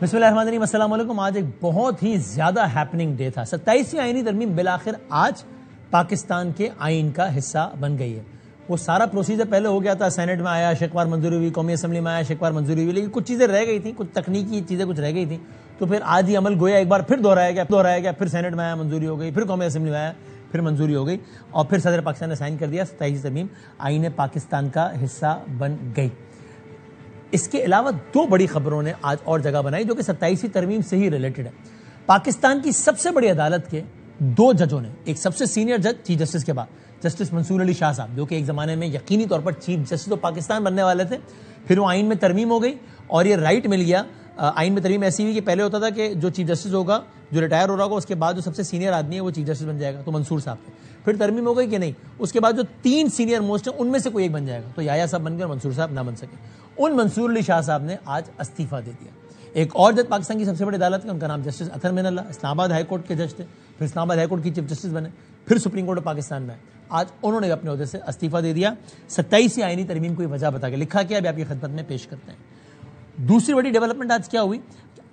بسم اللہ الرحمن الرحیم، السلام علیکم۔ آج ایک بہت ہی زیادہ ہیپننگ ڈے تھا۔ 27ویں آئینی ترمیم بالآخر آج پاکستان کے آئین کا حصہ بن گئی ہے۔ وہ سارا پروسیجر پہلے ہو گیا تھا، سینٹ میں آیا، شیکوار منظوری ہوئی، قومی اسمبلی میں آیا، شیکوار منظوری ہوئی، لیکن کچھ چیزیں رہ گئی تھیں، کچھ تکنیکی چیزیں کچھ رہ گئی تھیں، تو پھر آج ہی عمل گویا ایک بار پھر دہرایا گیا، پھر سینٹ میں آیا، منظوری ہو گئی، پھر قومی اسمبلی میں آیا، پھر منظوری ہو گئی، اور پھر صدر پاکستان نے سائن کر دیا۔ 27ویں ترمیم آئین پاکستان کا حصہ بن گئی۔ اس کے علاوہ دو بڑی خبروں نے آج اور جگہ بنائی جو کہ 27ویں ترمیم سے ہی ریلیٹڈ ہے۔ پاکستان کی سب سے بڑی عدالت کے دو ججوں نے، ایک سب سے سینئر جج چیف جسٹس کے بعد جسٹس منصور علی شاہ صاحب، جو کہ ایک زمانے میں یقینی طور پر چیف جسٹس آف پاکستان بننے والے تھے، پھر وہ آئین میں ترمیم ہو گئی اور یہ رائٹ مل گیا۔ آئین میں ترمیم ایسی ہوئی کہ پہلے ہوتا تھا کہ جو چیف جسٹس ہوگا، جو ریٹائر ہو رہا ہوگا، اس کے بعد جو سب سے سینئر آدمی ہے وہ چیف جسٹس بن جائے گا، تو منصور صاحب تھے۔ پھر ترمیم ہو گئی کہ نہیں، اس کے بعد جو تین سینئر موسٹ ہیں ان میں سے کوئی ایک بن جائے گا، تو یحییٰ صاحب بن گئے اور منصور صاحب نہ بن سکے۔ ان منصور علی شاہ صاحب نے آج استعفیٰ دے دیا۔ ایک اور جج پاکستان کی سب سے بڑی عدالت کا، ان کا نام جسٹس اطہر من اللہ، اسلام آباد ہائی کورٹ کے جج تھے، پھر اسلام آباد ہائی کورٹ کی چیف جسٹس بنے، پھر سپریم کورٹ آف پاکستان میں آج انہوں نے اپنے عہدے سے استعفیٰ دے دیا۔ 27ویں آئینی ترمیم کو وجہ بتا کے لکھا کیا، ابھی آپ کی خدمت میں پیش کرتے ہیں۔ دوسری بڑی ڈیولپمنٹ آج کیا ہوئی،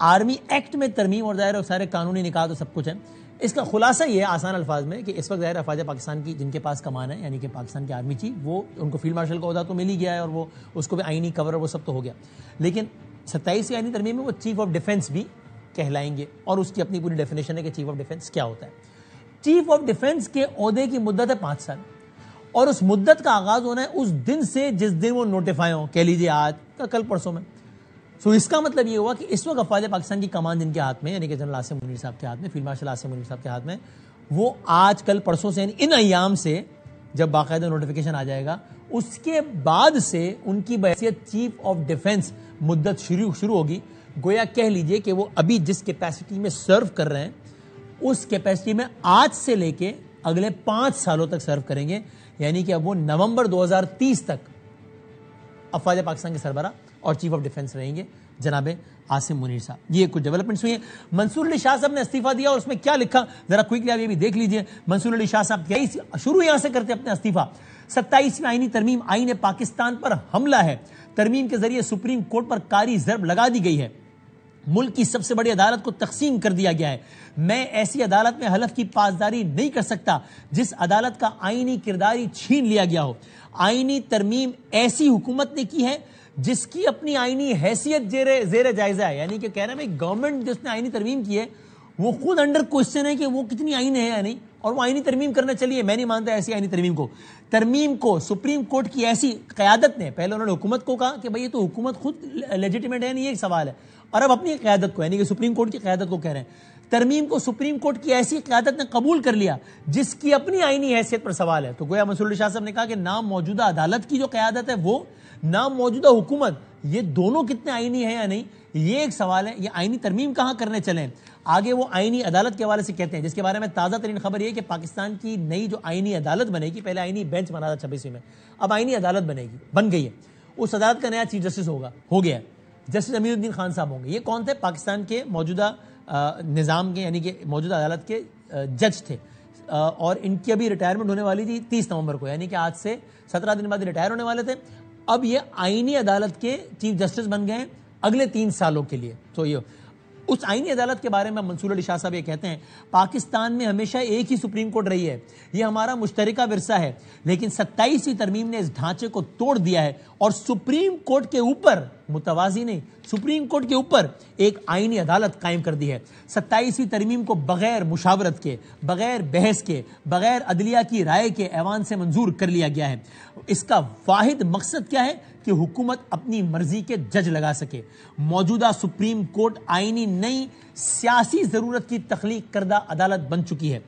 آرمی ایکٹ میں ترمیم، اور ظاہر ہے سارے قانونی نکات تو سب کچھ ہے۔ اس کا خلاصہ یہ ہے آسان الفاظ میں کہ اس وقت ظاہر افواج پاکستان کی جن کے پاس کمان ہے، یعنی کہ پاکستان کے آرمی چیف، وہ ان کو فیلڈ مارشل کا عہدہ تو مل ہی گیا ہے اور وہ اس کو بھی آئینی کور اور وہ سب تو ہو گیا، لیکن 27ویں آئینی ترمیم میں وہ چیف آف ڈیفنس بھی کہلائیں گے، اور اس کی اپنی پوری ڈیفینیشن ہے کہ چیف آف ڈیفنس کیا ہوتا ہے۔ چیف آف ڈیفنس کے عہدے کی مدت ہے 5 سال، اور اس مدت کا آغاز ہونا ہے اس دن سے جس دن وہ نوٹیفائی ہوں، کہہ لیجیے آج کا کل پرسوں میں۔ سو اس کا مطلب یہ ہوا کہ اس وقت افواج پاکستان کی کمان جن کے ہاتھ میں، یعنی کہ جنرل عاصم منیر صاحب کے ہاتھ میں، فیلڈ مارشل عاصم منیر صاحب کے ہاتھ میں، وہ آج کل پرسوں سے، یعنی ان ایام سے جب باقاعدہ نوٹیفیکیشن آ جائے گا، اس کے بعد سے ان کی بحیثیت چیف آف ڈیفنس مدت شروع ہوگی۔ گویا کہہ لیجئے کہ وہ ابھی جس کیپیسٹی میں سرو کر رہے ہیں، اس کیپیسٹی میں آج سے لے کے اگلے 5 سالوں تک سرو کریں گے، یعنی کہ اب وہ نومبر 2030 تک افواج پاکستان کے سربراہ اور چیف آف ڈیفنس رہیں گے جناب عاصم منیر صاحب۔ یہ کچھ ڈیولپمنٹس ہوئی ہیں۔ منصور علی شاہ صاحب نے استعفیٰ دیا اور اس میں کیا لکھا ذرا کوئکلی آپ یہ بھی دیکھ لیجئے۔ منصور علی شاہ صاحب کیا شروع یہاں سے کرتے اپنے استعفیٰ۔ 27ویں آئینی ترمیم آئین پاکستان پر حملہ ہے، ترمیم کے ذریعے سپریم کورٹ پر کاری ضرب لگا دی گئی ہے، ملک کی سب سے بڑی عدالت کو تقسیم کر دیا گیا ہے، میں ایسی عدالت میں حلف کی پاسداری نہیں کر سکتا جس عدالت کا آئینی کرداری چھین لیا گیا ہو۔ آئینی ترمیم ایسی حکومت نے کی ہے جس کی اپنی آئینی حیثیت زیر جائزہ ہے، یعنی کہ کہہ رہے ہیں گورنمنٹ جس نے آئینی ترمیم کی ہے وہ خود انڈر کوشچن ہے کہ وہ کتنی آئین ہے یا نہیں، اور وہ آئینی ترمیم کرنا چلیے، میں نہیں مانتا ایسی آئینی ترمیم کو سپریم کورٹ کی ایسی قیادت نے، پہلے انہوں نے حکومت کو کہا کہ بھئی یہ تو حکومت خود لیجیٹیمیٹ ہے، نہیں ایک سوال ہے، اور اب اپنی قیادت کو، یعنی کہ سپریم کورٹ کی قیادت کو کہہ رہے ہیں ترمیم کو سپریم کورٹ کی ایسی قیادت نے قبول کر لیا جس کی اپنی آئینی حیثیت پر سوال ہے۔ تو گویا منصور علی شاہ صاحب نے کہا کہ نام موجودہ عدالت کی جو قیادت ہے وہ، نام موجودہ حکومت، یہ دونوں کتنے آئینی ہیں یا نہیں، یہ ایک سوال ہے۔ یہ آئینی ترمیم کہاں کرنے چلیں؟ آگے وہ آئینی عدالت کے حوالے سے کہتے ہیں، جس کے بارے میں تازہ ترین خبر یہ ہے کہ پاکستان کی نئی جو آئینی عدالت بنے گی، پہلے آئینی بینچ بنا تھا 26ویں میں، اب آئینی عدالت بنے گی، بن گئی ہے۔ اس عدالت کا نیا چیف جسٹس ہو گیا ہے، جسٹس امین الدین خان صاحب ہوں گے۔ یہ کون تھے؟ پاکستان کے موجودہ نظام کے، یعنی کہ موجودہ عدالت کے جج تھے، اور ان کی ابھی ریٹائرمنٹ ہونے والی تھی 30 نومبر کو، یعنی کہ آج سے 17 دن بعد ریٹائر ہونے والے تھے۔ اب یہ آئینی عدالت کے چیف جسٹس بن گئے ہیں اگلے 3 سالوں کے لیے۔ تو یہ اس آئینی عدالت کے بارے میں منصور علی شاہ صاحب یہ کہتے ہیں، پاکستان میں ہمیشہ ایک ہی سپریم کورٹ رہی ہے، یہ ہمارا مشترکہ ورثہ ہے، لیکن 27ویں ترمیم نے اس ڈھانچے کو توڑ دیا ہے اور سپریم کورٹ کے اوپر، متوازی نہیں، سپریم کورٹ کے اوپر ایک آئینی عدالت قائم کر دی ہے۔ 27ویں ترمیم کو بغیر مشاورت کے، بغیر بحث کے، بغیر عدلیہ کی رائے کے ایوان سے منظور کر لیا گیا ہے۔ اس کا واحد مقصد کیا ہے کہ حکومت اپنی مرضی کے جج لگا سکے۔ موجودہ سپریم کورٹ آئینی نئی سیاسی ضرورت کی تخلیق کردہ عدالت بن چکی ہے،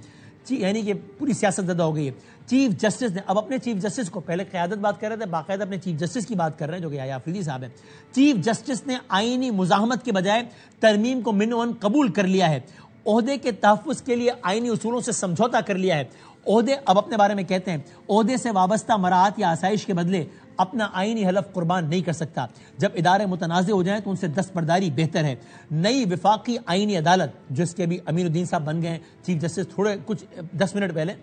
یعنی کہ پوری سیاست زدہ ہو گئی ہے۔ چیف جسٹس نے اب اپنے چیف جسٹس کو، پہلے قیادت بات کر رہے تھے، باقاعدہ اپنے چیف جسٹس کی بات کر رہے ہیں جو کہ یحییٰ آفریدی صاحب ہیں۔ چیف جسٹس نے آئینی مزاحمت کے بجائے ترمیم کو منوان قبول کر لیا ہے، عہدے کے تحفظ کے لیے آئینی اصولوں سے سمجھوتا کر لیا ہے۔ عہدے، اب اپنے بارے میں کہتے ہیں، عہدے سے وابستہ مراعات یا آسائش کے بدلے اپنا آئینی حلف قربان نہیں کر سکتا۔ جب ادارے متنازع ہو جائیں تو ان سے دستبرداری بہتر ہے۔ نئی وفاقی آئینی عدالت، جس کے بھی امین الدین صاحب بن گئے چیف جسٹس تھوڑے کچھ 10 منٹ پہلے،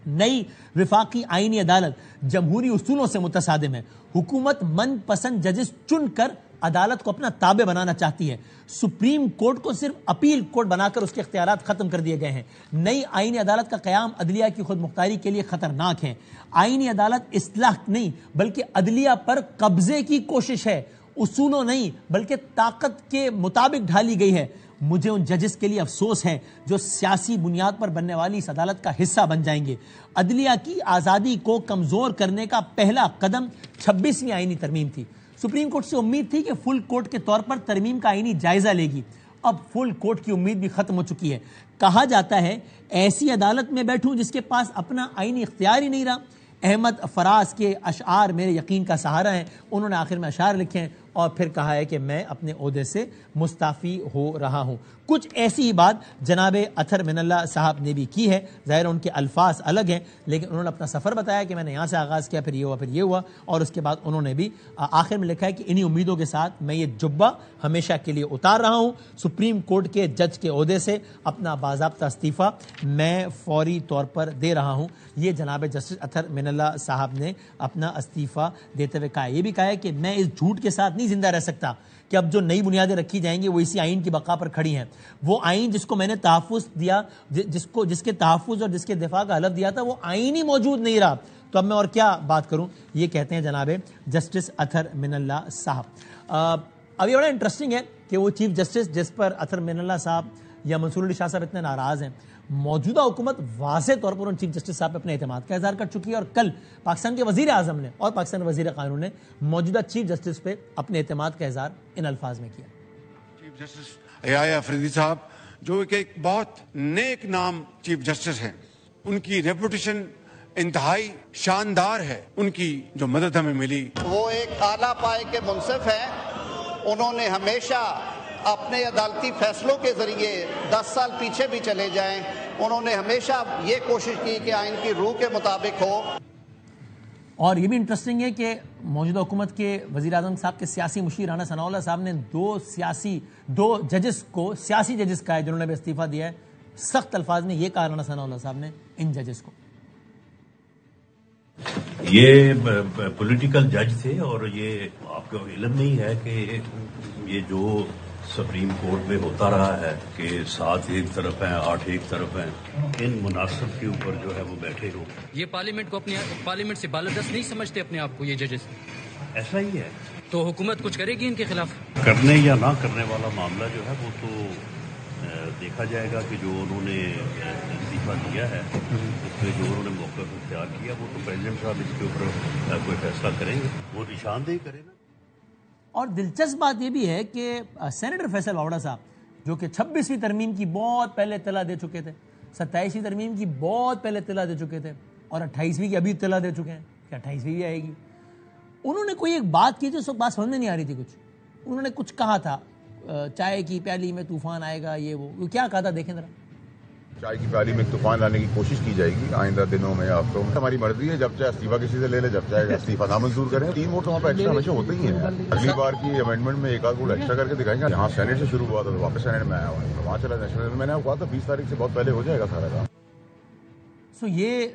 نئی وفاقی آئینی عدالت جمہوری اصولوں سے متصادم ہے۔ حکومت من پسند ججز چن کر عدالت کو اپنا تابع بنانا چاہتی ہے. سپریم کورٹ کو صرف اپیل کورٹ بنا کر اس کے اختیارات ختم کر دیے گئے ہیں. نئی آئینی عدالت کا قیام عدلیہ کی خود مختاری کے لیے خطرناک ہے. آئینی عدالت اصلاح نہیں بلکہ عدلیہ پر قبضے کی کوشش ہے. اصولوں نہیں بلکہ طاقت کے مطابق ڈھالی گئی ہے. مجھے ان ججز کے لیے افسوس ہے جو سیاسی بنیاد پر بننے والی اس عدالت کا حصہ بن جائیں گے. عدلیہ کی آزادی کو کمزور کرنے کا پہلا قدم 26ویں آئینی ترمیم تھی. سپریم کورٹ سے امید تھی کہ فل کورٹ کے طور پر ترمیم کا آئینی جائزہ لے گی. اب فل کورٹ کی امید بھی ختم ہو چکی ہے. کہا جاتا ہے ایسی عدالت میں بیٹھوں جس کے پاس اپنا آئینی اختیار ہی نہیں رہا. احمد فراز کے اشعار میرے یقین کا سہارا ہیں. انہوں نے آخر میں اشعار لکھے ہیں اور پھر کہا ہے کہ میں اپنے عہدے سے مستعفی ہو رہا ہوں. کچھ ایسی ہی بات جناب اطہر من اللہ صاحب نے بھی کی ہے. ظاہر ان کے الفاظ الگ ہیں لیکن انہوں نے اپنا سفر بتایا کہ میں نے یہاں سے آغاز کیا، پھر یہ ہوا اور اس کے بعد انہوں نے بھی آخر میں لکھا ہے کہ انہی امیدوں کے ساتھ میں یہ جبہ ہمیشہ کے لیے اتار رہا ہوں. سپریم کورٹ کے جج کے عہدے سے اپنا باضابطہ استعفیٰ میں فوری طور پر دے رہا ہوں. یہ جناب جسٹس اطہر من اللہ صاحب نے اپنا استعفیٰ دیتے ہوئے کہا. یہ بھی کہا ہے کہ میں اس جھوٹ کے ساتھ نہیں زندہ رہ سکتا کہ اب جو نئی بنیادیں رکھی جائیں گی وہ اسی آئین کی بقا پر کھڑی ہیں. وہ آئین جس کو میں نے تحفظ دیا، جس کے تحفظ اور جس کے دفاع کا حلف دیا تھا، وہ آئین ہی موجود نہیں رہا، تو اب میں اور کیا بات کروں. یہ کہتے ہیں جناب جسٹس اطہر من اللہ صاحب. اب یہ بڑا انٹرسٹنگ ہے کہ وہ چیف جسٹس جس پر اطہر من اللہ صاحب یا منصور علی شاہ صاحب اتنے ناراض ہیں، موجودہ حکومت واضح طور پر ان چیف جسٹس صاحب پہ اپنے اعتماد کا اظہار کر چکی ہے. اور کل پاکستان کے وزیر اعظم نے اور پاکستان وزیر قانون نے موجودہ چیف جسٹس پہ اپنے اعتماد کا اظہار ان الفاظ میں کیا. چیف جسٹس عیاض افریدی صاحب جو کہ ایک بہت نیک نام چیف جسٹس ہیں، ان کی ریپوٹیشن انتہائی شاندار ہے. ان کی جو مدد ہمیں ملی، وہ ایک اعلیٰ پائے کے منصف ہیں. انہوں نے ہمیشہ اپنے عدالتی فیصلوں کے ذریعے 10 سال پیچھے بھی چلے جائیں، انہوں نے ہمیشہ یہ کوشش کی کہ آئین کی روح کے مطابق ہو. اور یہ بھی انٹرسٹنگ ہے کہ موجودہ حکومت کے وزیر اعظم صاحب کے سیاسی مشیر رانا ثناء اللہ صاحب نے دو ججز کو سیاسی ججز کہا ہے جنہوں نے بھی استعفیٰ دیا ہے. سخت الفاظ میں یہ کہا رانا ثناء اللہ صاحب نے ان ججز کو. یہ پولیٹیکل جج تھے اور یہ آپ کو علم نہیں ہے کہ یہ جو سپریم کورٹ میں ہوتا رہا ہے کہ 7 ایک طرف ہیں 8 ایک طرف ہیں، ان مناصب کے اوپر جو ہے وہ بیٹھے ہو. یہ پارلیمنٹ کو اپنے پارلیمنٹ سے بالادست نہیں سمجھتے اپنے آپ کو یہ ججز؟ ایسا ہی ہے. تو حکومت کچھ کرے گی ان کے خلاف؟ کرنے یا نہ کرنے والا معاملہ جو ہے وہ تو دیکھا جائے گا کہ جو انہوں نے استعفیٰ دیا ہے اس میں جو انہوں نے موقف اختیار کیا وہ تو پریزیڈنٹ صاحب اس کے اوپر کوئی فیصلہ کریں گے، وہ نشاندہی کرے گا. اور دلچسپ بات یہ بھی ہے کہ سینیٹر فیصل واوڑا صاحب جو کہ 26ویں ترمیم کی بہت پہلے اطلاع دے چکے تھے، 27ویں ترمیم کی بہت پہلے اطلاع دے چکے تھے اور 28ویں کی ابھی اطلاع دے چکے ہیں کہ 28ویں بھی آئے گی. انہوں نے کوئی ایک بات کی جس وقت بات سمجھ میں نہیں آ رہی تھی. انہوں نے کچھ کہا تھا چائے کی پیالی میں طوفان آئے گا، یہ وہ کیا کہا تھا دیکھیں ذرا. چائے کی پیالی میں طوفان لانے کی کوشش کی جائے گی آئندہ دنوں میں. آپ تو ہماری مرضی ہے، جب چاہے استعفیٰ کسی سے لے لے، جب چاہے استعفیٰ نامنظور کریں. 3 ووٹ وہاں پہ ایکسٹرا ہمیشہ ہوتے ہی ہیں. اگلی بار کی امینڈمنٹ میں 1 آدھ ووٹ ایکسٹرا کر کے دکھائیں گے. یہاں سینیٹ سے شروع ہوا تھا تو واپس سینیٹ میں آیا ہوا ہے، وہاں چلا نیشنل میں نے کہا تھا 20 تاریخ سے بہت پہلے ہو جائے گا سارا کام. یہ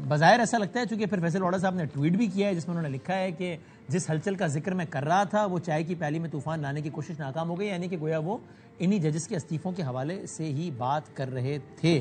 بظاہر ایسا لگتا ہے چونکہ پھر فیصل واوڑا صاحب نے ٹویٹ بھی کیا ہے جس میں انہوں نے لکھا ہے کہ جس ہلچل کا ذکر میں کر رہا تھا وہ چائے کی پیالی میں طوفان لانے کی کوشش ناکام ہو گئی، یعنی کہ گویا وہ انہی ججز کے استعفوں کے حوالے سے ہی بات کر رہے تھے.